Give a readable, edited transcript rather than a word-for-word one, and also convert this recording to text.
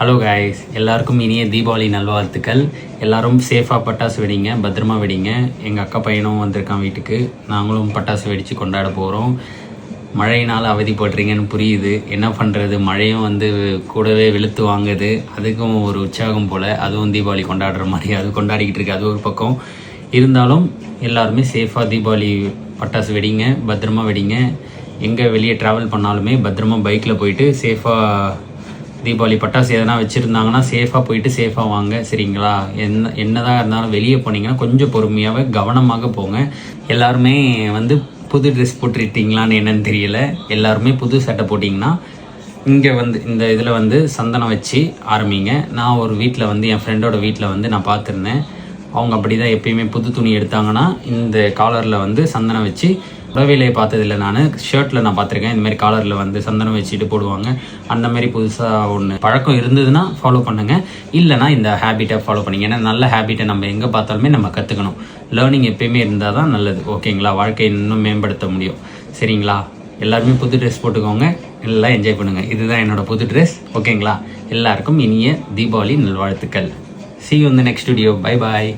Hello guys, எல்லாருக்கும் இனிய தீபாவளி நல்வாழ்த்துக்கள். எல்லாரும் சேஃபாக பட்டாசு வெடிங்க, பத்திரமா வெடிங்க. எங்கள் அக்கா பையனும் வந்திருக்கான் வீட்டுக்கு. நாங்களும் பட்டாசு வெடித்து கொண்டாட போகிறோம். மழையினால் அவதிப்படுறீங்கன்னு புரியுது. என்ன பண்ணுறது, மழையும் கூடவே வெளுத்து வாங்குது. அதுக்கும் ஒரு உற்சாகம் போல். அதுவும் தீபாவளி கொண்டாடுற மாதிரி அது கொண்டாடிக்கிட்டு இருக்கு. அது ஒரு பக்கம் இருந்தாலும் எல்லாருமே சேஃபாக தீபாவளி பட்டாசு வெடிங்க, பத்திரமா வெடிங்க. எங்கே வெளியே ட்ராவல் பண்ணாலுமே பத்திரமா பைக்கில் போயிட்டு சேஃபாக தீபாவளி பட்டாசு எதனா வச்சுருந்தாங்கன்னா சேஃபாக போயிட்டு சேஃபாக வாங்க, சரிங்களா? என்னதான் இருந்தாலும் வெளியே போனீங்கன்னா கொஞ்சம் பொறுமையாகவே கவனமாக போங்க. எல்லாருமே புது ட்ரெஸ் போட்டுருட்டீங்களான்னு என்னன்னு தெரியல. எல்லாருமே புது சட்டை போட்டிங்கன்னா இங்கே இந்த இதில் சந்தனம் வச்சு ஆரம்பிங்க. நான் ஒரு வீட்டில் என் ஃப்ரெண்டோட வீட்டில் நான் பார்த்துருந்தேன். அவங்க அப்படி தான் எப்பயுமே புது துணி எடுத்தாங்கன்னா இந்த காலரில் சந்தனம் வச்சு, உடவேலையை பார்த்ததில்லை, நான் ஷர்ட்டில் நான் பார்த்துருக்கேன். இந்தமாதிரி காலரில் சந்தனம் வச்சுட்டு போடுவாங்க. அந்த மாதிரி புதுசாக ஒன்று பழக்கம் இருந்ததுன்னா ஃபாலோ பண்ணுங்கள். இல்லைனா இந்த ஹேபிட்டை ஃபாலோ பண்ணிங்க. ஏன்னா நல்ல ஹேபிட்டை நம்ம எங்கே பார்த்தாலுமே நம்ம கற்றுக்கணும். லேர்னிங் எப்பயுமே இருந்தால் தான் நல்லது, ஓகேங்களா? வாழ்க்கையை இன்னும் மேம்படுத்த முடியும், சரிங்களா? எல்லாருமே புது ட்ரெஸ் போட்டுக்கோங்க, எல்லாம் என்ஜாய் பண்ணுங்கள். இதுதான் என்னோடய புது ட்ரெஸ், ஓகேங்களா? எல்லாருக்கும் இனிய தீபாவளி நல்வாழ்த்துக்கள். See you in the next video. Bye bye.